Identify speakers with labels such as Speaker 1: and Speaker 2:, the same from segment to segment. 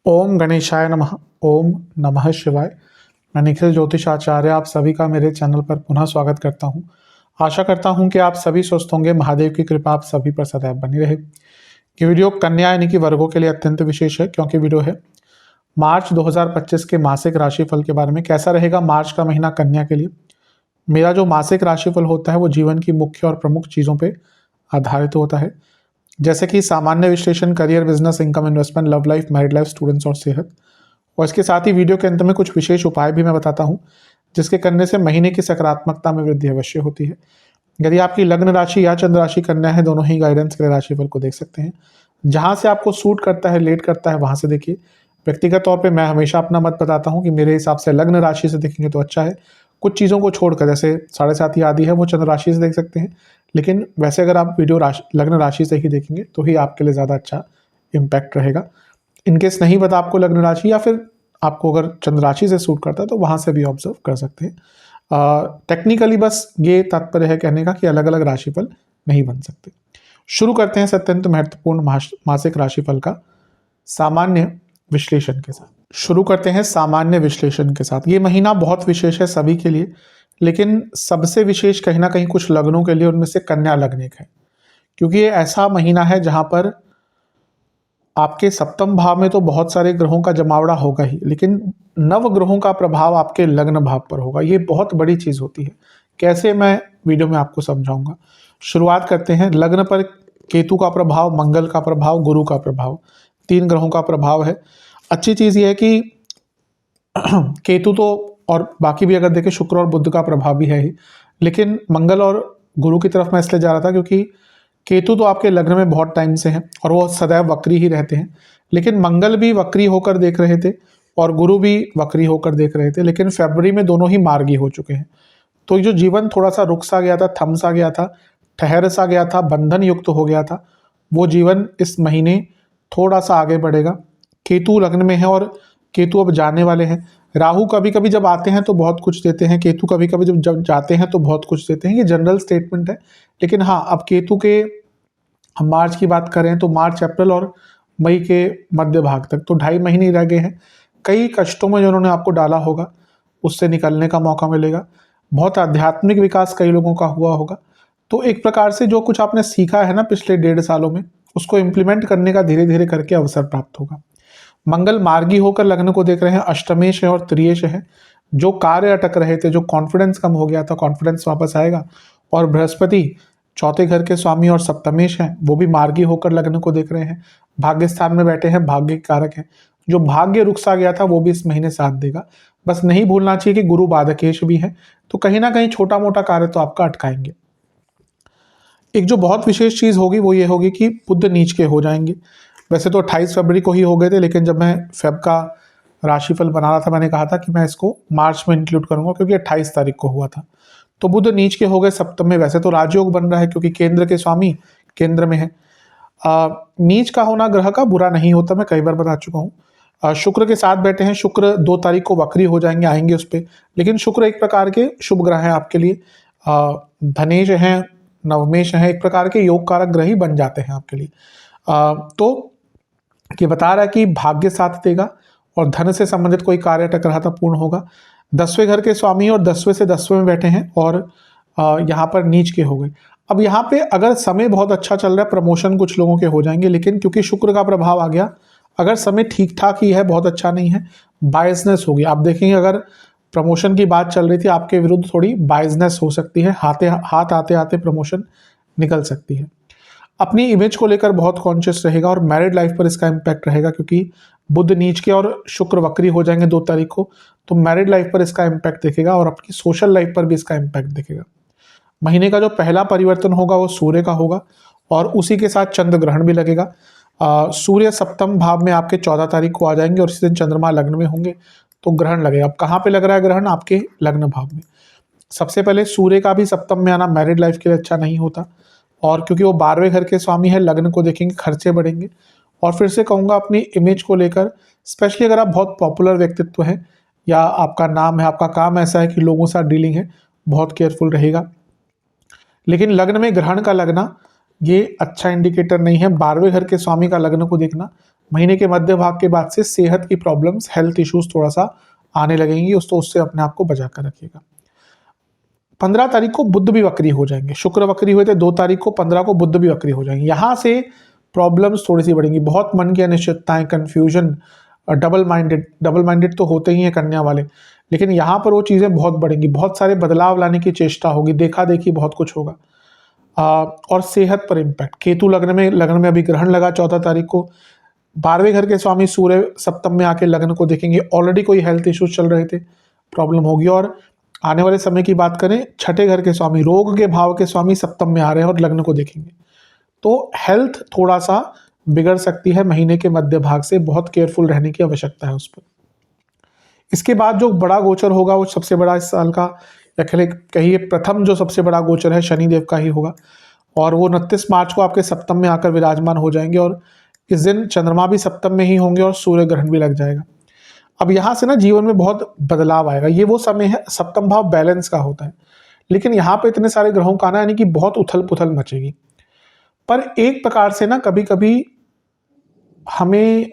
Speaker 1: ओम गणेशाय नमः। ओम नमः शिवाय। मैं निखिल ज्योतिष आचार्य आप सभी का मेरे चैनल पर पुनः स्वागत करता हूं। आशा करता हूं कि आप सभी स्वस्थ होंगे। महादेव की कृपा आप सभी पर सदैव बनी रहे। ये वीडियो कन्या यानी कि वर्गों के लिए अत्यंत विशेष है, क्योंकि वीडियो है मार्च 2025 के मासिक राशिफल के बारे में। कैसा रहेगा मार्च का महीना कन्या के लिए। मेरा जो मासिक राशिफल होता है वो जीवन की मुख्य और प्रमुख चीज़ों पर आधारित होता है, जैसे कि सामान्य विश्लेषण, career, business, income, investment, love life, married life, students और सेहत। और इसके साथ ही वीडियो के अंत में कुछ विशेष उपाय भी मैं बताता हूं, जिसके करने से महीने की सकारात्मकता में वृद्धि अवश्य होती है। यदि आपकी लग्न राशि या चंद्र राशि कन्या है, दोनों ही गाइडेंस के लिए राशिफल को देख सकते हैं। जहां से आपको सूट करता है, लेट करता है, वहां से देखिए। व्यक्तिगत तौर पे मैं हमेशा अपना मत बताता हूं कि मेरे हिसाब से लग्न राशि से देखेंगे तो अच्छा है। कुछ चीज़ों को छोड़कर, जैसे 7.5 आदि है वो चंद्र राशि से देख सकते हैं, लेकिन वैसे अगर आप वीडियो लग्न राशि से ही देखेंगे तो ही आपके लिए ज़्यादा अच्छा इम्पैक्ट रहेगा। इनकेस नहीं पता आपको लग्न राशि, या फिर आपको अगर चंद्र राशि से सूट करता है तो वहाँ से भी ऑब्जर्व कर सकते हैं। टेक्निकली बस ये तात्पर्य है कहने का कि अलग अलग राशिफल नहीं बन सकते। शुरू करते हैं अत्यंत महत्वपूर्ण मासिक राशिफल का सामान्य विश्लेषण के साथ। शुरू करते हैं सामान्य विश्लेषण के साथ। ये महीना बहुत विशेष है सभी के लिए, लेकिन सबसे विशेष कहीं ना कहीं कुछ लग्नों के लिए, उनमें से कन्या लग्न एक है, क्योंकि ये ऐसा महीना है जहां पर आपके सप्तम भाव में तो बहुत सारे ग्रहों का जमावड़ा होगा ही, लेकिन नव ग्रहों का प्रभाव आपके लग्न भाव पर होगा। ये बहुत बड़ी चीज होती है। कैसे, मैं वीडियो में आपको समझाऊंगा। शुरुआत करते हैं। लग्न पर केतु का प्रभाव, मंगल का प्रभाव, गुरु का प्रभाव, 3 ग्रहों का प्रभाव है। अच्छी चीज ये है कि केतु तो, और बाकी भी अगर देखें शुक्र और बुध का प्रभाव भी है ही, लेकिन मंगल और गुरु की तरफ मैं इसलिए जा रहा था क्योंकि केतु तो आपके लग्न में बहुत टाइम से हैं और वो सदैव वक्री ही रहते हैं, लेकिन मंगल भी वक्री होकर देख रहे थे और गुरु भी वक्री होकर देख रहे थे, लेकिन फरवरी में दोनों ही मार्गी हो चुके हैं। तो जो जीवन थोड़ा सा रुक सा गया था, थम सा गया था, ठहर सा गया था, बंधन युक्त हो गया था, वो जीवन इस महीने थोड़ा सा आगे बढ़ेगा। केतु लग्न में है और केतु अब जाने वाले हैं। राहु कभी कभी जब आते हैं तो बहुत कुछ देते हैं, केतु कभी कभी जब जाते हैं तो बहुत कुछ देते हैं। ये जनरल स्टेटमेंट है, लेकिन हाँ, अब केतु के हम मार्च की बात करें तो मार्च, अप्रैल और मई के मध्य भाग तक तो 2.5 महीने रह गए हैं। कई कष्टों में जो उन्होंने आपको डाला होगा उससे निकलने का मौका मिलेगा। बहुत आध्यात्मिक विकास कई लोगों का हुआ होगा। तो एक प्रकार से जो कुछ आपने सीखा है ना पिछले 1.5 सालों में, उसको इम्प्लीमेंट करने का धीरे धीरे करके अवसर प्राप्त होगा। मंगल मार्गी होकर लग्न को देख रहे हैं, अष्टमेश है और त्रियेश है। जो कार्य अटक रहे थे, जो कॉन्फिडेंस कम हो गया था, कॉन्फिडेंस वापस आएगा। और बृहस्पति चौथे घर के स्वामी और सप्तमेश हैं, वो भी मार्गी होकर लग्न को देख रहे हैं, भाग्य स्थान में बैठे हैं, भाग्य कारक है। जो भाग्य रुक सा गया था वो भी इस महीने साथ देगा। बस नहीं भूलना चाहिए कि गुरु बाधकेश भी है, तो कहीं ना कहीं छोटा मोटा कार्य तो आपका अटकाएंगे। एक जो बहुत विशेष चीज होगी वो ये होगी कि बुध नीच के हो जाएंगे। वैसे तो 28 फरवरी को ही हो गए थे, लेकिन जब मैं फेब का राशिफल बना रहा था मैंने कहा था कि मैं इसको मार्च में इंक्लूड करूंगा, क्योंकि 28 तारीख को हुआ था। तो बुध नीच के हो गए सप्तम में। वैसे तो राजयोग बन रहा है क्योंकि केंद्र के स्वामी केंद्र में है। नीच का होना ग्रह का बुरा नहीं होता, मैं कई बार बता चुका हूँ। शुक्र के साथ बैठे हैं। शुक्र 2 तारीख को वक्री हो जाएंगे, आएंगे उस पर, लेकिन शुक्र एक प्रकार के शुभ ग्रह है आपके लिए। धनेश हैं, नवमेश हैं, एक प्रकार के योग कारक ग्रह ही बन जाते हैं आपके लिए। तो ये बता रहा है कि भाग्य साथ देगा और धन से संबंधित कोई कार्य अटक रहा था पूर्ण होगा। 10वें घर के स्वामी और 10वें से 10वें में बैठे हैं और यहाँ पर नीच के हो गए। अब यहाँ पे अगर समय बहुत अच्छा चल रहा है, प्रमोशन कुछ लोगों के हो जाएंगे, लेकिन क्योंकि शुक्र का प्रभाव आ गया, अगर समय ठीक ठाक ही है, बहुत अच्छा नहीं है, बायसनेस होगी। आप देखेंगे अगर प्रमोशन की बात चल रही थी, आपके विरुद्ध थोड़ी बायसनेस हो सकती है, हाथ आते आते प्रमोशन निकल सकती है। अपनी इमेज को लेकर बहुत कॉन्शियस रहेगा और मैरिड लाइफ पर इसका इम्पैक्ट रहेगा, क्योंकि बुध नीच के और शुक्र वक्री हो जाएंगे 2 तारीख को, तो मैरिड लाइफ पर इसका इम्पैक्ट दिखेगा और आपकी सोशल लाइफ पर भी इसका इम्पैक्ट दिखेगा। महीने का जो पहला परिवर्तन होगा वो सूर्य का होगा और उसी के साथ चंद्र ग्रहण भी लगेगा। सूर्य सप्तम भाव में आपके 14 तारीख को आ जाएंगे और इसी दिन चंद्रमा लग्न में होंगे, तो ग्रहण लगेगा। अब कहाँ पे लग रहा है ग्रहण? आपके लग्न भाव में। सबसे पहले सूर्य का भी सप्तम में आना मैरिड लाइफ के लिए अच्छा नहीं होता, और क्योंकि वो 12वें घर के स्वामी है, लग्न को देखेंगे, खर्चे बढ़ेंगे। और फिर से कहूँगा अपनी इमेज को लेकर, स्पेशली अगर आप बहुत पॉपुलर व्यक्तित्व हैं या आपका नाम है, आपका काम ऐसा है कि लोगों से डीलिंग है, बहुत केयरफुल रहेगा। लेकिन लग्न में ग्रहण का लगना ये अच्छा इंडिकेटर नहीं है। 12वें घर के स्वामी का लग्न को देखना, महीने के मध्य भाग के बाद से सेहत की प्रॉब्लम्स, हेल्थ इश्यूज थोड़ा सा आने लगेंगी, उससे अपने आप को बचा कर रखिएगा। 15 तारीख को बुध भी वक्री हो जाएंगे, शुक्र वक्री हुए थे 2 तारीख को, 15 को बुध भी वक्री हो जाएंगे। यहाँ से प्रॉब्लम्स थोड़ी सी बढ़ेंगी, बहुत मन की अनिश्चितताएं, कन्फ्यूजन, डबल माइंडेड तो होते ही हैं कन्या वाले, लेकिन यहाँ पर वो चीज़ें बहुत बढ़ेंगी, बहुत सारे बदलाव लाने की चेष्टा होगी, देखा देखी बहुत कुछ होगा। और सेहत पर इम्पैक्ट, केतु लग्न में अभी ग्रहण लगा 14 तारीख को, 12वें घर के स्वामी सूर्य सप्तम में आके लग्न को देखेंगे, ऑलरेडी कोई हेल्थ इश्यूज चल रहे थे, प्रॉब्लम होगी। और आने वाले समय की बात करें, 6ठे घर के स्वामी, रोग के भाव के स्वामी सप्तम में आ रहे हैं और लग्न को देखेंगे, तो हेल्थ थोड़ा सा बिगड़ सकती है महीने के मध्य भाग से, बहुत केयरफुल रहने की आवश्यकता है उस पर। इसके बाद जो बड़ा गोचर होगा वो सबसे बड़ा इस साल का, या कहिए प्रथम जो सबसे बड़ा गोचर है शनिदेव का ही होगा, और वो 29 मार्च को आपके सप्तम में आकर विराजमान हो जाएंगे, और इस दिन चंद्रमा भी सप्तम में ही होंगे और सूर्य ग्रहण भी लग जाएगा। अब यहाँ से ना जीवन में बहुत बदलाव आएगा। ये वो समय है, सप्तम भाव बैलेंस का होता है, लेकिन यहाँ पे इतने सारे ग्रहों का आना यानी कि बहुत उथल पुथल मचेगी। पर एक प्रकार से ना कभी कभी हमें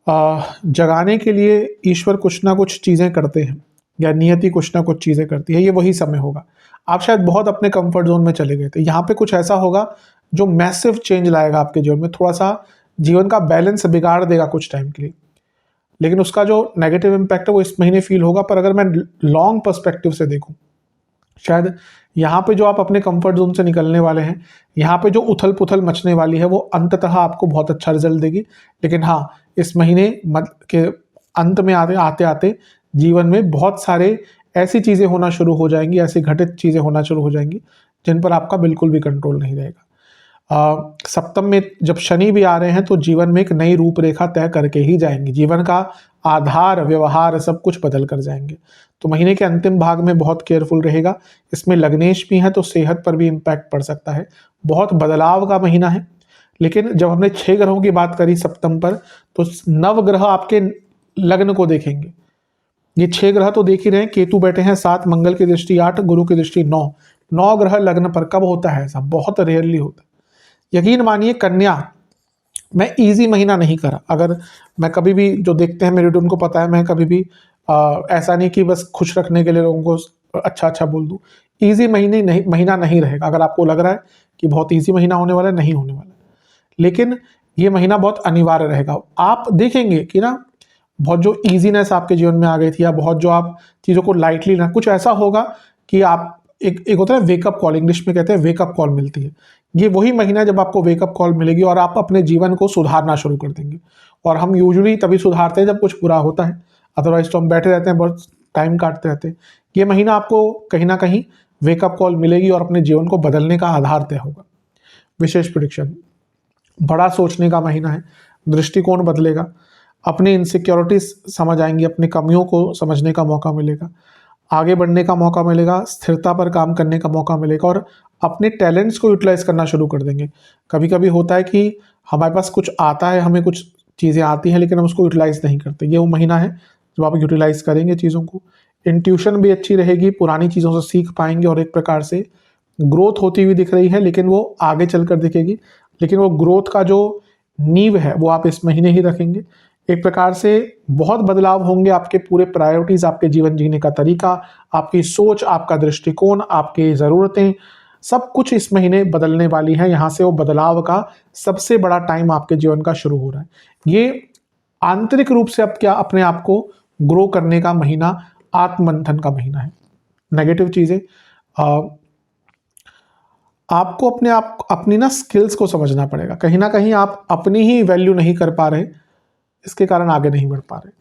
Speaker 1: जगाने के लिए ईश्वर कुछ ना कुछ चीज़ें करते हैं, या नियति कुछ ना कुछ चीज़ें करती है। ये वही समय होगा। आप शायद बहुत अपने कंफर्ट जोन में चले गए थे, यहाँ पे कुछ ऐसा होगा जो मैसिव चेंज लाएगा आपके जीवन में, थोड़ा सा जीवन का बैलेंस बिगाड़ देगा कुछ टाइम के लिए, लेकिन उसका जो नेगेटिव इम्पैक्ट है वो इस महीने फील होगा। पर अगर मैं लॉन्ग पर्सपेक्टिव से देखूं, शायद यहाँ पे जो आप अपने कंफर्ट जोन से निकलने वाले हैं, यहाँ पे जो उथल पुथल मचने वाली है, वो अंततः आपको बहुत अच्छा रिजल्ट देगी। लेकिन हाँ, इस महीने के अंत में आते आते जीवन में बहुत सारे ऐसी चीज़ें होना शुरू हो जाएंगी, ऐसी घटित चीज़ें होना शुरू हो जाएंगी जिन पर आपका बिल्कुल भी कंट्रोल नहीं रहेगा। सप्तम में जब शनि भी आ रहे हैं तो जीवन में एक नई रूपरेखा तय करके ही जाएंगे, जीवन का आधार, व्यवहार सब कुछ बदल कर जाएंगे। तो महीने के अंतिम भाग में बहुत केयरफुल रहेगा। इसमें लग्नेश भी है तो सेहत पर भी इम्पैक्ट पड़ सकता है। बहुत बदलाव का महीना है। लेकिन जब हमने 6 ग्रहों की बात करी सप्तम पर, तो 9 ग्रह आपके लग्न को देखेंगे। ये 6 ग्रह तो देख ही रहे हैं, केतु बैठे हैं 7, मंगल की दृष्टि 8, गुरु की दृष्टि 9 ग्रह लग्न पर। कब होता है ऐसा? बहुत रेयरली होता है। यकीन मानिए कन्या, मैं इजी महीना नहीं करा। अगर मैं कभी भी, जो देखते हैं मेरे, उनको पता है मैं कभी भी ऐसा नहीं कि बस खुश रखने के लिए लोगों को अच्छा बोल दूं। इजी महीना नहीं रहेगा। अगर आपको लग रहा है कि बहुत इजी महीना होने वाला है, नहीं होने वाला है। लेकिन ये महीना बहुत अनिवार्य रहेगा। आप देखेंगे कि ना बहुत जो ईजीनेस आपके जीवन में आ गई थी, या बहुत जो आप चीज़ों को लाइटली ना, कुछ ऐसा होगा कि आप एक होता है वेकअप कॉल, इंग्लिश में कहते हैं वेकअप कॉल मिलती है। ये वही महीना जब आपको वेकअप कॉल मिलेगी और आप अपने जीवन को सुधारना शुरू कर देंगे। और हम यूजुअली तभी सुधारते हैं जब कुछ बुरा होता है, अदरवाइज तो हम बैठे रहते हैं, बहुत टाइम काटते रहते हैं। ये महीना आपको कहीं ना कहीं वेकअप कॉल मिलेगी और अपने जीवन को बदलने का आधार तय होगा। विशेष प्रेडिक्शन, बड़ा सोचने का महीना है, दृष्टिकोण बदलेगा, अपनी इनसिक्योरिटीज समझ आएंगी, अपनी कमियों को समझने का मौका मिलेगा, आगे बढ़ने का मौका मिलेगा, स्थिरता पर काम करने का मौका मिलेगा, और अपने टैलेंट्स को यूटिलाइज करना शुरू कर देंगे। कभी कभी होता है कि हमारे पास कुछ आता है, हमें कुछ चीज़ें आती हैं, लेकिन हम उसको यूटिलाइज नहीं करते। ये वो महीना है जब आप यूटिलाइज करेंगे चीज़ों को। इंट्यूशन भी अच्छी रहेगी, पुरानी चीज़ों से सीख पाएंगे, और एक प्रकार से ग्रोथ होती हुई दिख रही है, लेकिन वो आगे चलकर दिखेगी। लेकिन वो ग्रोथ का जो नींव है वो आप इस महीने ही रखेंगे। एक प्रकार से बहुत बदलाव होंगे आपके पूरे प्रायोरिटीज, आपके जीवन जीने का तरीका, आपकी सोच, आपका दृष्टिकोण, आपकी ज़रूरतें, सब कुछ इस महीने बदलने वाली है। यहाँ से वो बदलाव का सबसे बड़ा टाइम आपके जीवन का शुरू हो रहा है। ये आंतरिक रूप से अब क्या अपने आप को ग्रो करने का महीना, आत्ममंथन का महीना है। नेगेटिव चीज़ें, आपको अपनी ना स्किल्स को समझना पड़ेगा। कहीं ना कहीं आप अपनी ही वैल्यू नहीं कर पा रहे, इसके कारण आगे नहीं बढ़ पा रहे।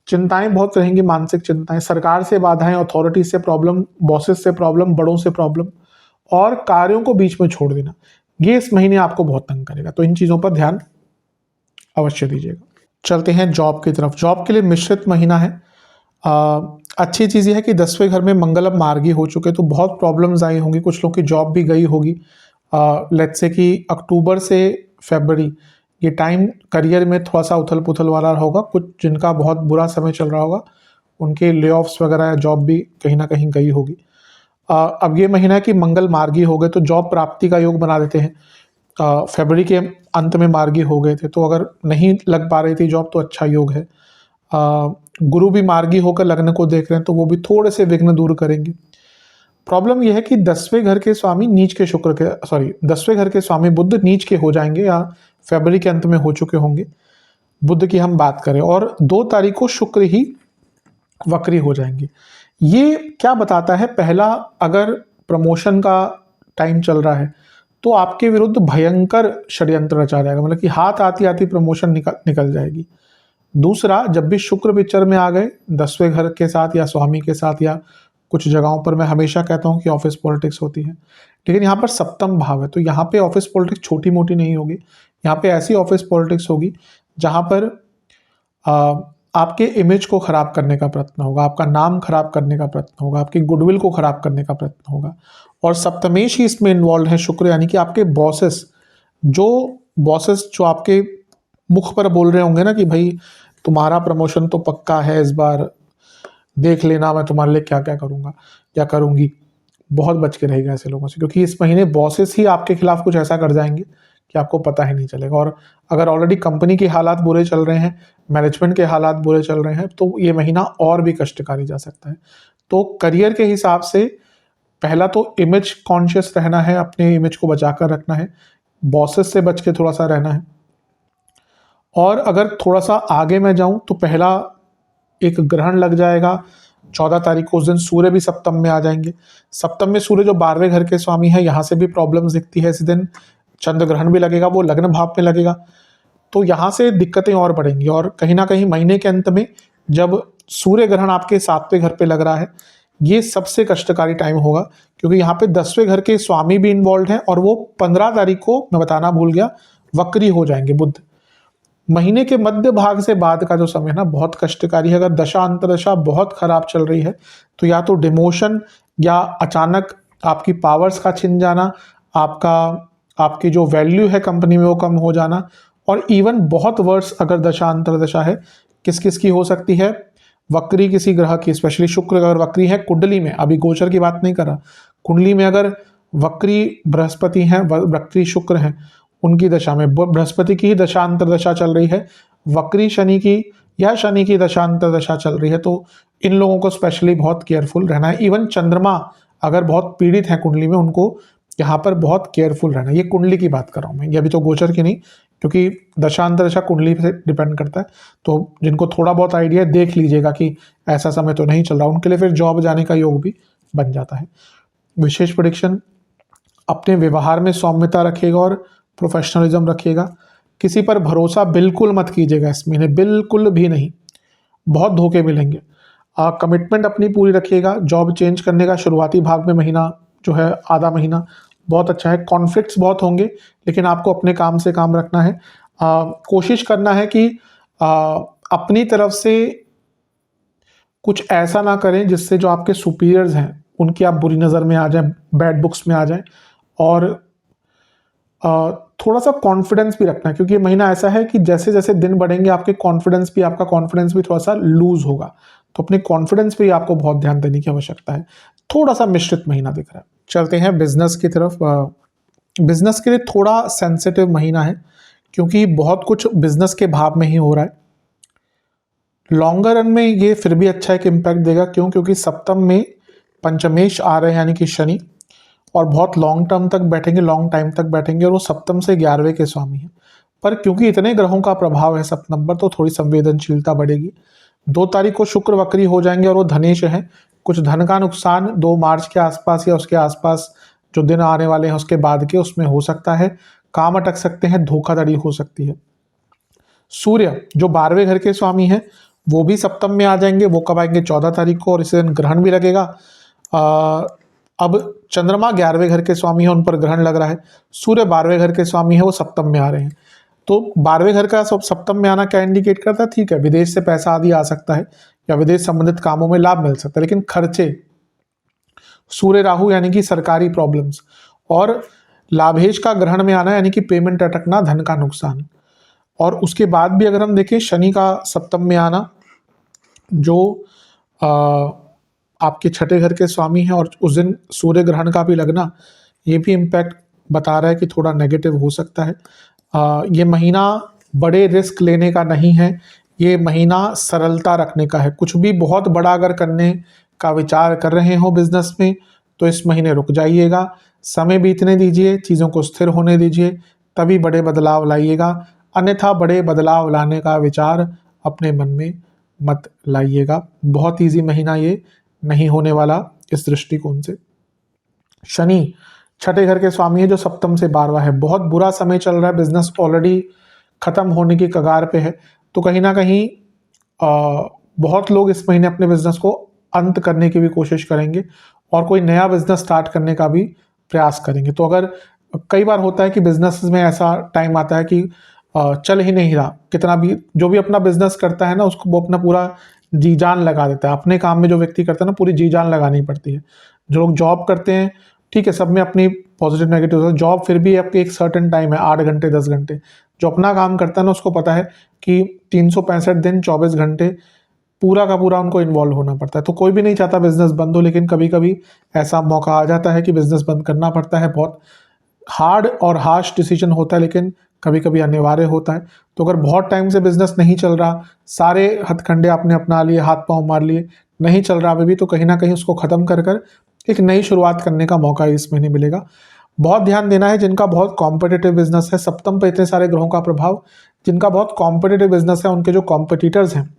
Speaker 1: चिंताएं बहुत रहेंगी, मानसिक चिंताएं, सरकार से बाधाएं, अथॉरिटी से प्रॉब्लम, बॉसेस से प्रॉब्लम, बड़ों से प्रॉब्लम, और कार्यों को बीच में छोड़ देना, ये इस महीने आपको बहुत तंग करेगा। तो इन चीज़ों पर ध्यान अवश्य दीजिएगा। चलते हैं जॉब की तरफ। जॉब के लिए मिश्रित महीना है। अच्छी चीज़ यह है कि 10वें घर में मंगल अब मार्गी हो चुके, तो बहुत प्रॉब्लम्स आई होंगी, कुछ लोग की जॉब भी गई होगी। लेट्स से कि अक्टूबर से फरवरी ये टाइम करियर में थोड़ा सा उथल पुथल वाला होगा। कुछ जिनका बहुत बुरा समय चल रहा होगा उनके ले ऑफ्स वगैरह या जॉब भी कहीं ना कहीं गई होगी। अब ये महीना है कि मंगल मार्गी हो गए तो जॉब प्राप्ति का योग बना देते हैं। फरवरी के अंत में मार्गी हो गए थे, तो अगर नहीं लग पा रही थी जॉब तो अच्छा योग है। गुरु भी मार्गी होकर लग्न को देख रहे हैं तो वो भी थोड़े से विघ्न दूर करेंगे। प्रॉब्लम यह है कि 10वें घर के स्वामी नीच के शुक्र के 10वें घर के स्वामी बुध नीच के हो जाएंगे या फरवरी के अंत में हो चुके होंगे, बुध की हम बात करें, और 2 तारीख को शुक्र ही वक्री हो जाएंगे। ये क्या बताता है? पहला, अगर प्रमोशन का टाइम चल रहा है तो आपके विरुद्ध भयंकर षड्यंत्र रचा जाएगा, मतलब कि हाथ आती आती प्रमोशन निकल जाएगी। दूसरा, जब भी शुक्र पिक्चर में आ गए 10वें घर के साथ या स्वामी के साथ, या कुछ जगहों पर मैं हमेशा कहता हूं कि ऑफिस पॉलिटिक्स होती है, लेकिन यहाँ पर सप्तम भाव है तो यहाँ पे ऑफिस पॉलिटिक्स छोटी मोटी नहीं होगी। यहाँ पे ऐसी ऑफिस पॉलिटिक्स होगी जहाँ पर आपके इमेज को खराब करने का प्रयत्न होगा, आपका नाम खराब करने का प्रयत्न होगा, आपकी गुडविल को खराब करने का प्रयत्न होगा। और सप्तमेश ही इसमें इन्वॉल्व है शुक्र, यानी कि आपके बॉसेस जो आपके मुख पर बोल रहे होंगे ना कि भाई तुम्हारा प्रमोशन तो पक्का है इस बार, देख लेना मैं तुम्हारे लिए क्या क्या करूंगा या करूंगी। बहुत बच के रहेगा ऐसे लोगों से, क्योंकि इस महीने बॉसेस ही आपके खिलाफ कुछ ऐसा कर जाएंगे कि आपको पता ही नहीं चलेगा। और अगर ऑलरेडी कंपनी के हालात बुरे चल रहे हैं, मैनेजमेंट के हालात बुरे चल रहे हैं, तो ये महीना और भी कष्टकारी जा सकता है। तो करियर के हिसाब से पहला तो इमेज कॉन्शियस रहना है, अपने इमेज को बचाकर रखना है, बॉसेस से बच के थोड़ा सा रहना है। और अगर थोड़ा सा आगे मैं जाऊं तो पहला एक ग्रहण लग जाएगा 14 तारीख को, उस दिन सूर्य भी सप्तम में आ जाएंगे। सप्तम में सूर्य जो 12वें घर के स्वामी है, यहाँ से भी प्रॉब्लम्स दिखती है। इस दिन चंद्र ग्रहण भी लगेगा, वो लग्न भाव में लगेगा, तो यहाँ से दिक्कतें और बढ़ेंगी। और कहीं ना कहीं महीने के अंत में जब सूर्य ग्रहण आपके 7वें घर पे लग रहा है, ये सबसे कष्टकारी टाइम होगा, क्योंकि यहाँ पे 10वें घर के स्वामी भी इन्वॉल्व हैं और वो 15 तारीख को, मैं बताना भूल गया, वक्री हो जाएंगे बुध। महीने के मध्य भाग से बाद का जो समय है ना, बहुत कष्टकारी है। अगर दशा अंतरदशा बहुत खराब चल रही है तो या तो डिमोशन या अचानक आपकी पावर्स का छिन जाना, आपकी जो वैल्यू है कंपनी में वो कम हो जाना, और इवन बहुत वर्ष अगर दशा अंतरदशा है, किस किस की हो सकती है? वक्री किसी ग्रह की, स्पेशली शुक्र अगर वक्री है कुंडली में, अभी गोचर की बात नहीं कर रहा, कुंडली में अगर वक्री बृहस्पति हैं, वक्री शुक्र हैं, उनकी दशा में बृहस्पति की ही दशांतर दशा चल रही है, वक्री शनि की या शनि की दशांतर दशा चल रही है, तो इन लोगों को स्पेशली बहुत केयरफुल रहना है। इवन चंद्रमा अगर बहुत पीड़ित है कुंडली में, उनको यहाँ पर बहुत केयरफुल रहना है। ये कुंडली की बात कर रहा हूँ मैं, ये अभी तो गोचर की नहीं, क्योंकि दशांतर दशा कुंडली से डिपेंड करता है। तो जिनको थोड़ा बहुत आइडिया देख लीजिएगा कि ऐसा समय तो नहीं चल रहा, उनके लिए फिर जॉब जाने का योग भी बन जाता है। विशेष प्रेडिक्शन, अपने व्यवहार में सौम्यता रखिएगा और प्रोफेशनलिज्म रखिएगा। किसी पर भरोसा बिल्कुल मत कीजिएगा इस महीने, बिल्कुल भी नहीं, बहुत धोखे मिलेंगे। कमिटमेंट अपनी पूरी रखिएगा। जॉब चेंज करने का शुरुआती भाग में महीना जो है, आधा महीना बहुत अच्छा है। कॉन्फ्लिक्ट्स बहुत होंगे, लेकिन आपको अपने काम से काम रखना है। कोशिश करना है कि अपनी तरफ से कुछ ऐसा ना करें जिससे जो आपके सुपीरियर्स हैं उनकी आप बुरी नज़र में आ जाएं, बैड बुक्स में आ जाएं। और थोड़ा सा कॉन्फिडेंस भी रखना है, क्योंकि ये महीना ऐसा है कि जैसे जैसे दिन बढ़ेंगे आपका कॉन्फिडेंस भी थोड़ा सा लूज होगा, तो अपने कॉन्फिडेंस पे आपको बहुत ध्यान देने की आवश्यकता है। थोड़ा सा मिश्रित महीना दिख रहा है। चलते हैं बिजनेस की तरफ। बिजनेस के लिए थोड़ा सेंसिटिव महीना है, क्योंकि बहुत कुछ बिजनेस के भाव में ही हो रहा है। लॉन्गर रन में ये फिर भी अच्छा एक इम्पैक्ट देगा। क्यों? क्योंकि सप्तम में पंचमेश आ रहे हैं, यानी कि शनि, और बहुत लॉन्ग टर्म तक बैठेंगे, लॉन्ग टाइम तक बैठेंगे, और वो सप्तम से 11वें के स्वामी हैं। पर क्योंकि इतने ग्रहों का प्रभाव है सप्तम पर, तो थोड़ी संवेदनशीलता बढ़ेगी। 2 तारीख को शुक्र वक्री हो जाएंगे और वो धनेश हैं। कुछ धन का नुकसान 2 मार्च के आसपास या उसके आसपास जो दिन आने वाले हैं उसके बाद के, उसमें हो सकता है। काम अटक सकते हैं, धोखाधड़ी हो सकती है। सूर्य जो 12वें घर के स्वामी हैं वो भी सप्तम में आ जाएंगे। वो कब आएंगे? 14 तारीख को, और इसी दिन ग्रहण भी लगेगा। अब चंद्रमा 11वें घर के स्वामी है, उन पर ग्रहण लग रहा है। सूर्य 12वें घर के स्वामी है, वो सप्तम में आ रहे हैं। तो 12वें घर का सप्तम में आना क्या इंडिकेट करता है? ठीक है, विदेश से पैसा आदि आ सकता है या विदेश संबंधित कामों में लाभ मिल सकता है, लेकिन खर्चे, सूर्य राहु यानी कि सरकारी प्रॉब्लम्स, और लाभेश का ग्रहण में आना यानी कि पेमेंट अटकना, धन का नुकसान। और उसके बाद भी अगर हम देखें शनि का सप्तम में आना, जो आपके छठे घर के स्वामी हैं और उस दिन सूर्य ग्रहण का भी लगना, ये भी इम्पैक्ट बता रहा है कि थोड़ा नेगेटिव हो सकता है। ये महीना बड़े रिस्क लेने का नहीं है, ये महीना सरलता रखने का है। कुछ भी बहुत बड़ा अगर करने का विचार कर रहे हो बिजनेस में तो इस महीने रुक जाइएगा, समय बीतने दीजिए, चीज़ों को स्थिर होने दीजिए, तभी बड़े बदलाव लाइएगा। अन्यथा बड़े बदलाव लाने का विचार अपने मन में मत लाइएगा। बहुत ईजी महीना ये नहीं होने वाला इस दृष्टिकोण से। शनि छठे घर के स्वामी है जो सप्तम से 12वां है। बहुत बुरा समय चल रहा है, बिजनेस ऑलरेडी खत्म होने की कगार पे है। तो कहीं ना कहीं बहुत लोग इस महीने अपने बिजनेस को अंत करने की भी कोशिश करेंगे और कोई नया बिजनेस स्टार्ट करने का भी प्रयास करेंगे। तो अगर कई बार होता है कि बिजनेस में ऐसा टाइम आता है कि चल ही नहीं रहा, कितना भी जो भी अपना बिजनेस करता है ना उसको वो अपना पूरा जी जान लगा देता है। अपने काम में जो व्यक्ति करता है ना पूरी जी जान लगानी पड़ती है। जो लोग जॉब करते हैं, ठीक है, सब में अपनी पॉजिटिव नेगेटिव, जॉब फिर भी आपकी एक सर्टेन टाइम है, 8 घंटे 10 घंटे। जो अपना काम करता है ना उसको पता है कि 365 दिन 24 घंटे पूरा का पूरा उनको इन्वॉल्व होना पड़ता है। तो कोई भी नहीं चाहता बिजनेस बंद हो, लेकिन कभी कभी ऐसा मौका आ जाता है कि बिजनेस बंद करना पड़ता है। बहुत हार्ड और हार्श डिसीजन होता है, लेकिन कभी कभी अनिवार्य होता है। तो अगर बहुत टाइम से बिजनेस नहीं चल रहा, सारे हथकंडे आपने अपना लिए, हाथ पांव मार लिए, नहीं चल रहा अभी भी, तो कहीं ना कहीं उसको खत्म कर कर एक नई शुरुआत करने का मौका इस महीने मिलेगा। बहुत ध्यान देना है जिनका बहुत कॉम्पिटिटिव बिजनेस है, सप्तम पर इतने सारे ग्रहों का प्रभाव, जिनका बहुत कॉम्पिटिटिव बिजनेस है उनके जो कॉम्पिटिटर्स हैं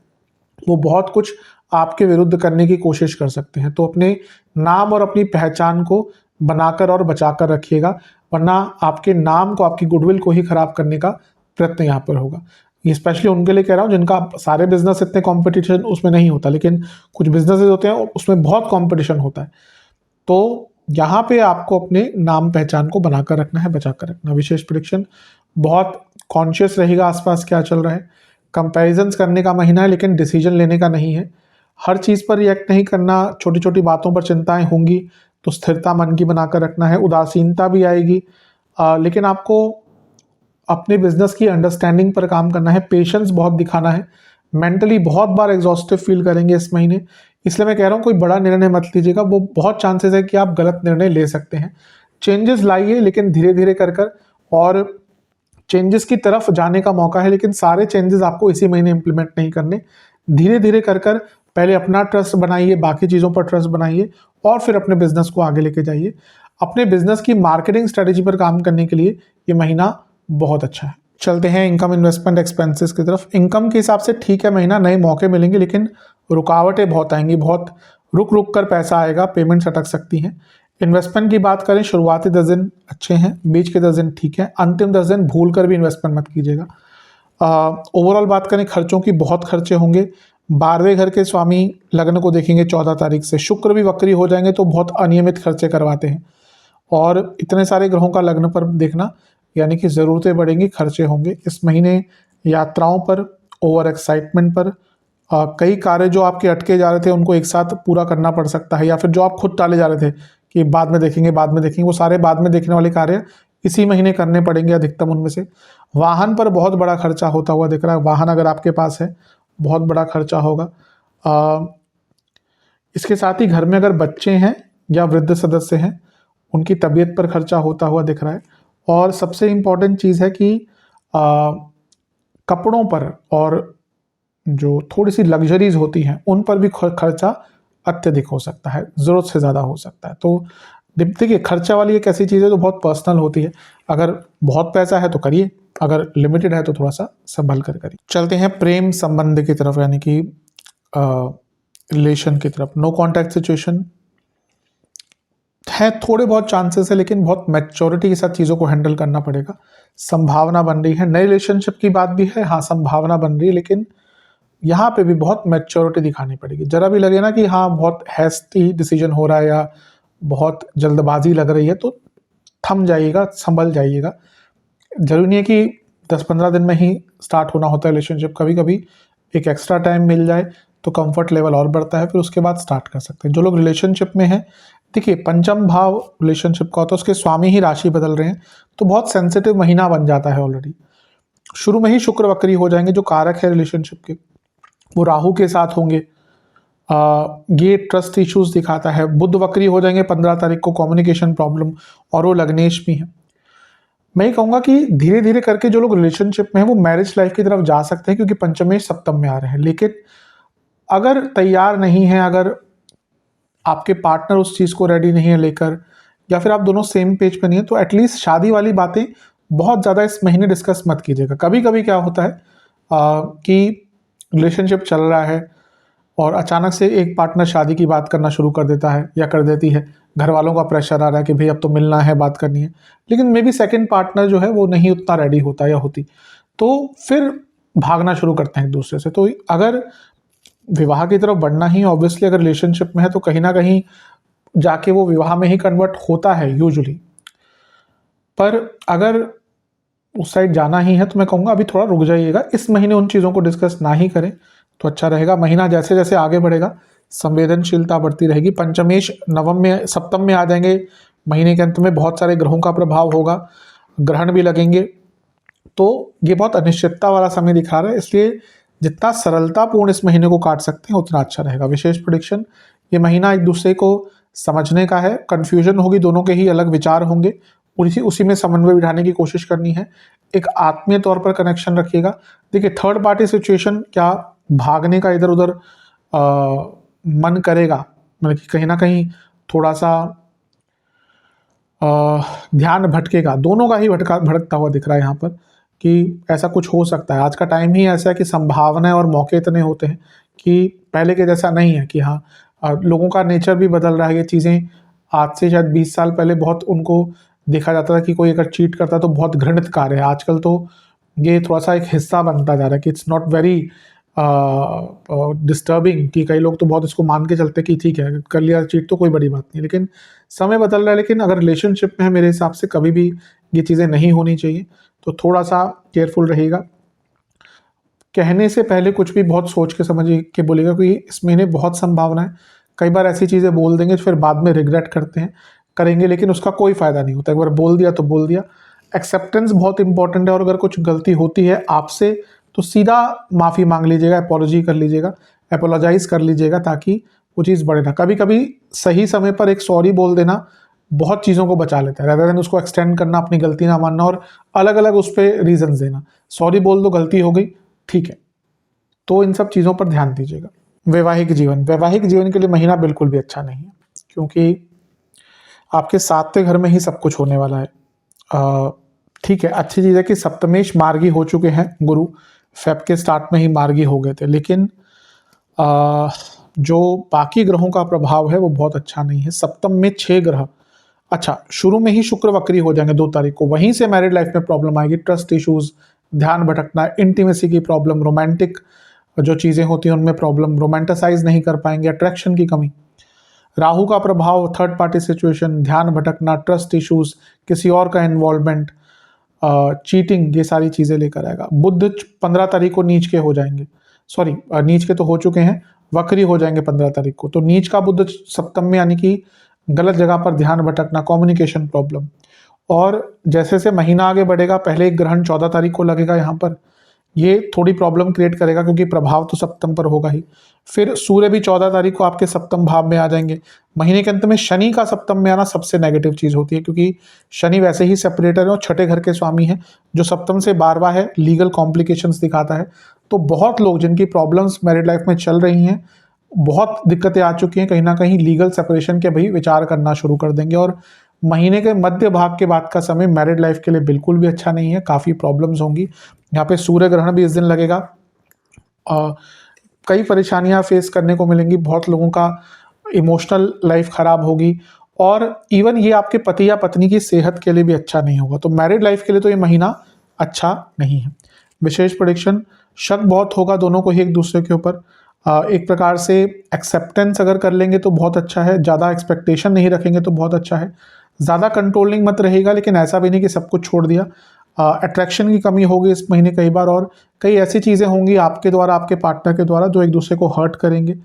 Speaker 1: वो बहुत कुछ आपके विरुद्ध करने की कोशिश कर सकते हैं। तो अपने नाम और अपनी पहचान को बनाकर और बचाकर रखिएगा, वरना आपके नाम को, आपकी गुडविल को ही खराब करने का प्रयत्न यहाँ पर होगा। ये स्पेशली उनके लिए कह रहा हूँ जिनका सारे बिजनेस इतने कंपटीशन उसमें नहीं होता, लेकिन कुछ बिजनेसेस होते हैं उसमें बहुत कंपटीशन होता है। तो यहाँ पे आपको अपने नाम पहचान को बनाकर रखना है, बचाकर रखना। विशेष प्रेडिक्शन, बहुत कॉन्शियस रहेगा आसपास क्या चल रहा है। कंपैरिजंस करने का महीना है, लेकिन डिसीजन लेने का नहीं है। हर चीज़ पर रिएक्ट नहीं करना, छोटी छोटी बातों पर चिंताएं होंगी तो स्थिरता मन की बनाकर रखना है। उदासीनता भी आएगी, लेकिन आपको अपने बिजनेस की अंडरस्टैंडिंग पर काम करना है। पेशेंस बहुत दिखाना है। मेंटली बहुत बार एग्जॉस्टिव फील करेंगे इस महीने, इसलिए मैं कह रहा हूँ कोई बड़ा निर्णय मत लीजिएगा, वो बहुत चांसेस है कि आप गलत निर्णय ले सकते हैं। चेंजेस लाइए, लेकिन धीरे धीरे कर कर, और चेंजेस की तरफ जाने का मौका है, लेकिन सारे चेंजेस आपको इसी महीने इंप्लीमेंट नहीं करने। धीरे धीरे कर कर पहले अपना ट्रस्ट बनाइए, बाकी चीज़ों पर ट्रस्ट बनाइए और फिर अपने बिजनेस को आगे लेके जाइए। अपने बिजनेस की मार्केटिंग स्ट्रेटेजी पर काम करने के लिए ये महीना बहुत अच्छा है। चलते हैं इनकम, इन्वेस्टमेंट, एक्सपेंसेस की तरफ। इनकम के हिसाब से ठीक है महीना, नए मौके मिलेंगे, लेकिन रुकावटें बहुत आएंगी, बहुत रुक रुक कर पैसा आएगा, पेमेंट्स अटक सकती हैं। इन्वेस्टमेंट की बात करें, शुरुआती 10 दिन अच्छे हैं, बीच के 10 दिन ठीक है, अंतिम 10 दिन भूल कर भी इन्वेस्टमेंट मत कीजिएगा। ओवरऑल बात करें, खर्चों की बहुत खर्चे होंगे। 12वें घर के स्वामी लग्न को देखेंगे 14 तारीख से, शुक्र भी वक्री हो जाएंगे तो बहुत अनियमित खर्चे करवाते हैं। और इतने सारे ग्रहों का लग्न पर देखना यानी कि ज़रूरतें बढ़ेंगी, खर्चे होंगे इस महीने। यात्राओं पर, ओवर एक्साइटमेंट पर, कई कार्य जो आपके अटके जा रहे थे उनको एक साथ पूरा करना पड़ सकता है, या फिर जो आप खुद टाले जा रहे थे कि बाद में देखेंगे बाद में देखेंगे, वो सारे बाद में देखने वाले कार्य इसी महीने करने पड़ेंगे अधिकतम उनमें से। वाहन पर बहुत बड़ा खर्चा होता हुआ दिख रहा है, वाहन अगर आपके पास है बहुत बड़ा खर्चा होगा। इसके साथ ही घर में अगर बच्चे हैं या वृद्ध सदस्य हैं उनकी तबीयत पर खर्चा होता हुआ दिख रहा है। और सबसे इम्पॉर्टेंट चीज़ है कि कपड़ों पर और जो थोड़ी सी लग्जरीज होती हैं उन पर भी खर्चा अत्यधिक हो सकता है, ज़रूरत से ज़्यादा हो सकता है। तो देखिए, खर्चा वाली एक ऐसी चीज़ है जो बहुत पर्सनल होती है। अगर बहुत पैसा है तो करिए, अगर लिमिटेड है तो थोड़ा सा संभल कर करिए। चलते हैं प्रेम संबंध की तरफ, यानी कि रिलेशन की तरफ। नो कॉन्टैक्ट सिचुएशन है, थोड़े बहुत चांसेस है, लेकिन बहुत मैच्योरिटी के साथ चीज़ों को हैंडल करना पड़ेगा। संभावना बन रही है, नए रिलेशनशिप की बात भी है, हाँ संभावना बन रही है, लेकिन यहाँ पे भी बहुत मैच्योरिटी दिखानी पड़ेगी। जरा भी लगे ना कि हाँ बहुत हैस्टी डिसीजन हो रहा है या बहुत जल्दबाजी लग रही है तो थम जाइएगा, संभल जाइएगा। जरूरी नहीं है कि 10-15 दिन में ही स्टार्ट होना होता है रिलेशनशिप, कभी कभी एक एक्स्ट्रा टाइम मिल जाए तो कंफर्ट लेवल और बढ़ता है, फिर उसके बाद स्टार्ट कर सकते हैं। जो लोग रिलेशनशिप में हैं, देखिए पंचम भाव रिलेशनशिप का होता है, उसके स्वामी ही राशि बदल रहे हैं तो बहुत सेंसिटिव महीना बन जाता है। ऑलरेडी शुरू में ही शुक्र वक्री हो जाएंगे, जो कारक है रिलेशनशिप के वो राहु के साथ होंगे। ये ट्रस्ट इश्यूज दिखाता है। बुध वक्री हो जाएंगे 15 तारीख को, कम्युनिकेशन प्रॉब्लम, और वो लग्नेश भी है। मैं ये कहूँगा कि धीरे धीरे करके जो लोग रिलेशनशिप में है वो मैरिज लाइफ की तरफ जा सकते हैं, क्योंकि पंचमेश सप्तम में आ रहे हैं। लेकिन अगर तैयार नहीं है, अगर आपके पार्टनर उस चीज़ को रेडी नहीं है लेकर, या फिर आप दोनों सेम पेज पे नहीं है, तो एटलीस्ट शादी वाली बातें बहुत ज़्यादा इस महीने डिस्कस मत कीजिएगा। कभी कभी क्या होता है कि रिलेशनशिप चल रहा है और अचानक से एक पार्टनर शादी की बात करना शुरू कर देता है या कर देती है, घर वालों का प्रेशर आ रहा है कि भाई अब तो मिलना है, बात करनी है, लेकिन मे बी सेकेंड पार्टनर जो है वो नहीं उतना रेडी होता या होती, तो फिर भागना शुरू करते हैं एक दूसरे से। तो अगर विवाह की तरफ बढ़ना ही, ऑब्वियसली अगर रिलेशनशिप में है तो कहीं ना कहीं जाके वो विवाह में ही कन्वर्ट होता है यूजुअली। पर अगर उस साइड जाना ही है तो मैं कहूँगा अभी थोड़ा रुक जाइएगा, इस महीने उन चीज़ों को डिस्कस ना ही करें तो अच्छा रहेगा। महीना जैसे जैसे आगे बढ़ेगा संवेदनशीलता बढ़ती रहेगी। पंचमेश नवम में सप्तम में आ जाएंगे, महीने के अंत में बहुत सारे ग्रहों का प्रभाव होगा, ग्रहण भी लगेंगे, तो ये बहुत अनिश्चितता वाला समय दिखा रहा है। इसलिए जितना सरलतापूर्ण इस महीने को काट सकते हैं उतना अच्छा रहेगा। विशेष प्रेडिक्शन, ये महीना एक दूसरे को समझने का है। कन्फ्यूजन होगी, दोनों के ही अलग विचार होंगे, उसी में समन्वय बिठाने की कोशिश करनी है। एक आत्मीय तौर पर कनेक्शन रखिएगा। देखिए थर्ड पार्टी सिचुएशन, क्या भागने का इधर उधर मन करेगा, मतलब कि कहीं ना कहीं थोड़ा सा ध्यान भटकेगा, दोनों का ही भटकता हुआ दिख रहा है यहाँ पर, कि ऐसा कुछ हो सकता है। आज का टाइम ही ऐसा है कि संभावनाएं और मौके इतने होते हैं कि पहले के जैसा नहीं है कि हाँ, लोगों का नेचर भी बदल रहा है। ये चीज़ें आज से शायद 20 साल पहले बहुत उनको देखा जाता था कि कोई अगर चीट करता तो बहुत घृणित कार्य है, आजकल तो ये थोड़ा सा एक हिस्सा बनता जा रहा है कि इट्स नॉट वेरी डिस्टर्बिंग, कि कई लोग तो बहुत इसको मान के चलते कि ठीक है कर लिया चीट तो कोई बड़ी बात नहीं। लेकिन समय बदल रहा है। लेकिन अगर रिलेशनशिप में है, मेरे हिसाब से कभी भी ये चीज़ें नहीं होनी चाहिए, तो थोड़ा सा केयरफुल रहेगा। कहने से पहले कुछ भी बहुत सोच के समझ के बोलेगा, क्योंकि इस महीने बहुत संभावना है। कई बार ऐसी चीज़ें बोल देंगे फिर बाद में रिग्रेट करेंगे, लेकिन उसका कोई फ़ायदा नहीं होता। एक बार बोल दिया तो बोल दिया। एक्सेप्टेंस बहुत इंपॉर्टेंट है, और अगर कुछ गलती होती है आपसे तो सीधा माफ़ी मांग लीजिएगा, अपोलॉजी कर लीजिएगा, अपोलोजाइज कर लीजिएगा, ताकि वो चीज़ बढ़े ना। कभी कभी सही समय पर एक सॉरी बोल देना बहुत चीज़ों को बचा लेता है, rather than उसको एक्सटेंड करना, अपनी गलती ना मानना और अलग अलग उस पर रीजन देना। सॉरी बोल दो, गलती हो गई, ठीक है। तो इन सब चीज़ों पर ध्यान दीजिएगा। वैवाहिक जीवन के लिए महीना बिल्कुल भी अच्छा नहीं है, क्योंकि आपके 7वें घर में ही सब कुछ होने वाला है। ठीक है, अच्छी चीज़ है कि सप्तमेश मार्गी हो चुके हैं गुरु, फेब के स्टार्ट में ही मार्गी हो गए थे, लेकिन जो बाकी ग्रहों का प्रभाव है वो बहुत अच्छा नहीं है। सप्तम में 6 ग्रह, अच्छा शुरू में ही शुक्र वक्री हो जाएंगे 2 तारीख को, वहीं से मैरिड लाइफ में प्रॉब्लम आएगी, ट्रस्ट इश्यूज, ध्यान भटकना, इंटीमेसी की प्रॉब्लम, रोमांटिक जो चीज़ें होती हैं उनमें प्रॉब्लम, रोमांटिसाइज नहीं कर पाएंगे, अट्रैक्शन की कमी। राहु का प्रभाव, थर्ड पार्टी सिचुएशन, ध्यान भटकना, ट्रस्ट इश्यूज, किसी और का इन्वॉल्वमेंट, चीटिंग, ये सारी चीज़ें लेकर आएगा। बुध 15 तारीख को नीच के हो जाएंगे, सॉरी नीच के तो हो चुके हैं, वक्री हो जाएंगे 15 तारीख को। तो नीच का बुध सप्तम में, यानी कि गलत जगह पर ध्यान भटकना, कम्युनिकेशन प्रॉब्लम। और जैसे जैसे महीना आगे बढ़ेगा, पहले एक ग्रहण 14 तारीख को लगेगा यहाँ पर, ये थोड़ी प्रॉब्लम क्रिएट करेगा, क्योंकि प्रभाव तो सप्तम पर होगा ही। फिर सूर्य भी 14 तारीख को आपके सप्तम भाव में आ जाएंगे। महीने के अंत में शनि का सप्तम में आना सबसे नेगेटिव चीज़ होती है, क्योंकि शनि वैसे ही सेपरेटर है और छठे घर के स्वामी है, जो सप्तम से 12वां है, लीगल कॉम्प्लिकेशंस दिखाता है। तो बहुत लोग जिनकी प्रॉब्लम्स मैरिड लाइफ में चल रही हैं, बहुत दिक्कतें आ चुकी हैं, कहीं ना कहीं लीगल सेपरेशन के भी विचार करना शुरू कर देंगे। और महीने के मध्य भाग के बाद का समय मैरिड लाइफ के लिए बिल्कुल भी अच्छा नहीं है, काफ़ी प्रॉब्लम्स होंगी। यहाँ पे सूर्य ग्रहण भी इस दिन लगेगा, कई परेशानियां फेस करने को मिलेंगी, बहुत लोगों का इमोशनल लाइफ खराब होगी, और इवन ये आपके पति या पत्नी की सेहत के लिए भी अच्छा नहीं होगा। तो मैरिड लाइफ के लिए तो ये महीना अच्छा नहीं है। विशेष प्रेडिक्शन, शक बहुत होगा दोनों को ही एक दूसरे के ऊपर। एक प्रकार से एक्सेप्टेंस अगर कर लेंगे तो बहुत अच्छा है, ज़्यादा एक्सपेक्टेशन नहीं रखेंगे तो बहुत अच्छा है। ज़्यादा कंट्रोलिंग मत रहेगा, लेकिन ऐसा भी नहीं कि सब कुछ छोड़ दिया। अट्रैक्शन की कमी होगी इस महीने कई बार, और कई ऐसी चीज़ें होंगी आपके द्वारा, आपके पार्टनर के द्वारा, जो एक दूसरे को हर्ट करेंगे।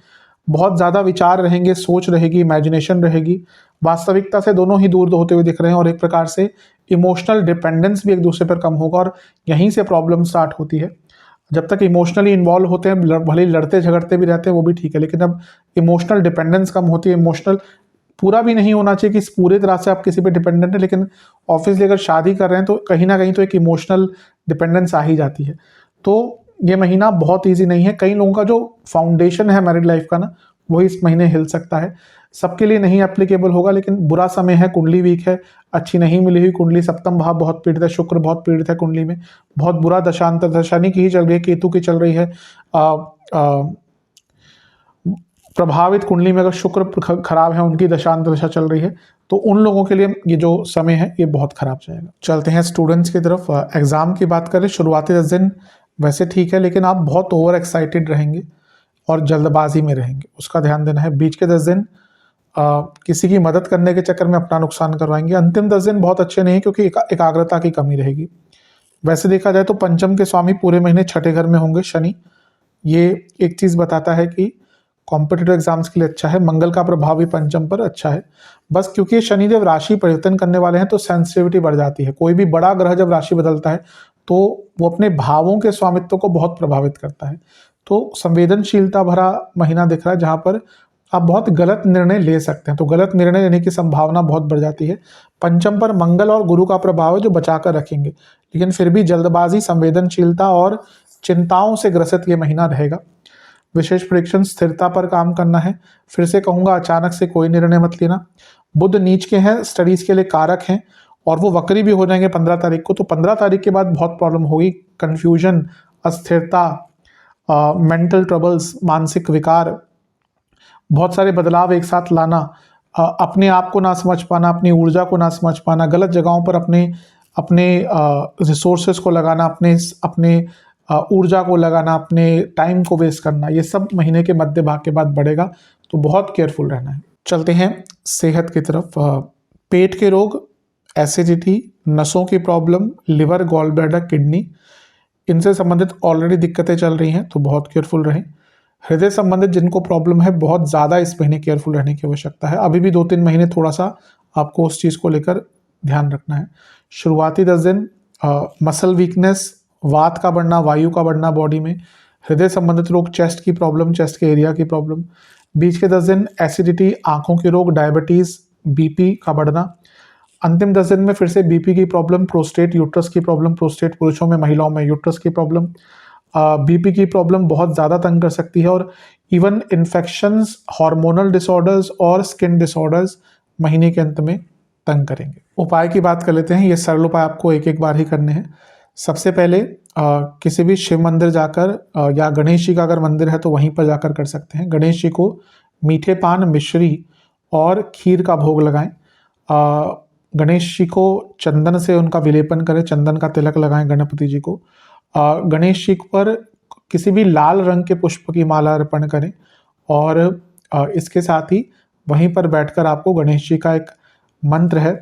Speaker 1: बहुत ज़्यादा विचार रहेंगे, सोच रहेगी, इमेजिनेशन रहेगी, वास्तविकता से दोनों ही दूर होते हुए दिख रहे हैं, और एक प्रकार से इमोशनल डिपेंडेंस भी एक दूसरे पर कम होगा, और यहीं से प्रॉब्लम स्टार्ट होती है। जब तक इमोशनली इन्वॉल्व होते हैं, भले ही लड़ते झगड़ते भी रहते हैं वो भी ठीक है, लेकिन अब इमोशनल डिपेंडेंस कम होती है। इमोशनल पूरा भी नहीं होना चाहिए कि पूरी तरह से आप किसी पे डिपेंडेंट है, लेकिन ऑब्वियसली अगर शादी कर रहे हैं तो कहीं ना कहीं तो एक इमोशनल डिपेंडेंस आ ही जाती है। तो ये महीना बहुत ईजी नहीं है। कई लोगों का जो फाउंडेशन है मैरिड लाइफ का ना, वही इस महीने हिल सकता है। सबके लिए नहीं एप्लीकेबल होगा, लेकिन बुरा समय है, कुंडली वीक है, अच्छी नहीं मिली हुई कुंडली, सप्तम भाव बहुत पीड़ित है, शुक्र बहुत पीड़ित है कुंडली में, बहुत बुरा दशांतर, दशानी की ही चल रही है, केतु की चल रही है। प्रभावित कुंडली में अगर शुक्र खराब है, उनकी दशांतर दशा चल रही है, तो उन लोगों के लिए ये जो समय है ये बहुत खराब जाएगा। चलते हैं स्टूडेंट्स की तरफ। एग्जाम की बात करें, शुरुआती 10 दिन वैसे ठीक है, लेकिन आप बहुत ओवर एक्साइटेड रहेंगे और जल्दबाजी में रहेंगे, उसका ध्यान देना है। बीच के 10 दिन किसी की मदद करने के चक्कर में अपना नुकसान करवाएंगे। अंतिम 10 दिन बहुत अच्छे नहीं, क्योंकि एकाग्रता की कमी रहेगी। वैसे देखा जाए तो पंचम के स्वामी पूरे महीने छठे घर में होंगे शनि। ये एक चीज बताता है कि कॉम्पिटिटिव एग्जाम्स के लिए अच्छा है। मंगल का प्रभाव भी पंचम पर अच्छा है, बस क्योंकि शनिदेव राशि परिवर्तन करने वाले हैं तो सेंसिटिविटी बढ़ जाती है। कोई भी बड़ा ग्रह जब राशि बदलता है तो वो अपने भावों के स्वामित्व को बहुत प्रभावित करता है। तो संवेदनशीलता भरा महीना दिख रहा है, जहां पर आप बहुत गलत निर्णय ले सकते हैं, तो गलत निर्णय लेने की संभावना बहुत बढ़ जाती है। पंचम पर मंगल और गुरु का प्रभाव है जो बचाकर रखेंगे, लेकिन फिर भी जल्दबाजी, संवेदनशीलता और चिंताओं से ग्रसित ये महीना रहेगा। विशेष प्रेडिक्शन, स्थिरता पर काम करना है। फिर से कहूंगा, अचानक से कोई निर्णय मत लेना। बुध नीच के हैं, स्टडीज के लिए कारक हैं, और वो वक्री भी हो जाएंगे 15 तारीख को, तो 15 तारीख के बाद बहुत प्रॉब्लम होगी। कंफ्यूजन, अस्थिरता, मेंटल ट्रबल्स, मानसिक विकार, बहुत सारे बदलाव एक साथ लाना, अपने आप को ना समझ पाना, अपनी ऊर्जा को ना समझ पाना, गलत जगहों पर अपने अपने रिसोर्सेज को लगाना, अपने ऊर्जा को लगाना, अपने टाइम को वेस्ट करना, ये सब महीने के मध्य भाग के बाद बढ़ेगा, तो बहुत केयरफुल रहना है। चलते हैं सेहत की तरफ। पेट के रोग, एसिडिटी, नसों की problem, liver, gall bladder, kidney, इनसे संबंधित ऑलरेडी दिक्कतें चल रही हैं, तो बहुत केयरफुल रहें। हृदय संबंधित जिनको प्रॉब्लम है, बहुत ज़्यादा इस महीने केयरफुल रहने की आवश्यकता है। अभी भी 2-3 महीने थोड़ा सा आपको उस चीज़ को लेकर ध्यान रखना है। शुरुआती 10 दिन मसल वीकनेस, वात का बढ़ना, वायु का बढ़ना बॉडी में, हृदय संबंधित रोग, चेस्ट की प्रॉब्लम, चेस्ट के एरिया की प्रॉब्लम। बीच के 10 दिन एसिडिटी, आंखों के रोग, डायबिटीज़, बीपी का बढ़ना। अंतिम 10 दिन में फिर से बीपी की प्रॉब्लम, प्रोस्टेट, यूट्रस की प्रॉब्लम, प्रोस्टेट पुरुषों में, महिलाओं में यूट्रस की प्रॉब्लम। बीपी की प्रॉब्लम बहुत ज़्यादा तंग कर सकती है, और इवन इन्फेक्शंस, हार्मोनल डिसऑर्डर्स और स्किन डिसऑर्डर्स महीने के अंत में तंग करेंगे। उपाय की बात कर लेते हैं। ये सरल उपाय आपको एक एक बार ही करने हैं। सबसे पहले किसी भी शिव मंदिर जाकर, या गणेश जी का अगर मंदिर है तो वहीं पर जाकर कर सकते हैं। गणेश जी को मीठे पान, मिश्री और खीर का भोग लगाएं। गणेश जी को चंदन से उनका विलेपन करें, चंदन का तिलक लगाएं गणपति जी को। गणेश जी पर किसी भी लाल रंग के पुष्प की माला अर्पण करें, और इसके साथ ही वहीं पर बैठकर आपको गणेश जी का एक मंत्र है,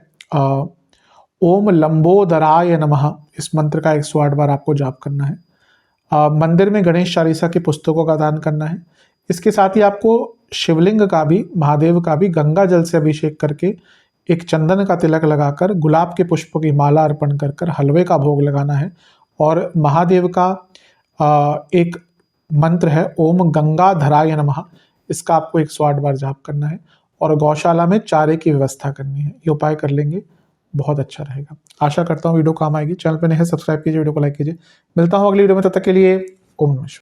Speaker 1: ओम लंबोदराय नमः, इस मंत्र का 108 बार आपको जाप करना है। मंदिर में गणेश चालीसा की पुस्तकों का दान करना है। इसके साथ ही आपको शिवलिंग का भी, महादेव का भी गंगा जल से अभिषेक करके, एक चंदन का तिलक लगाकर, गुलाब के पुष्पों की माला अर्पण कर हलवे का भोग लगाना है। और महादेव का एक मंत्र है, ओम गंगाधराय नमः, इसका आपको 108 बार जाप करना है, और गौशाला में चारे की व्यवस्था करनी है। ये उपाय कर लेंगे, बहुत अच्छा रहेगा। आशा करता हूँ वीडियो काम आएगी। चैनल पर नए हैं, सब्सक्राइब कीजिए, वीडियो को लाइक कीजिए। मिलता हूँ अगली वीडियो में, तब तक के लिए ओम नमः शिवाय।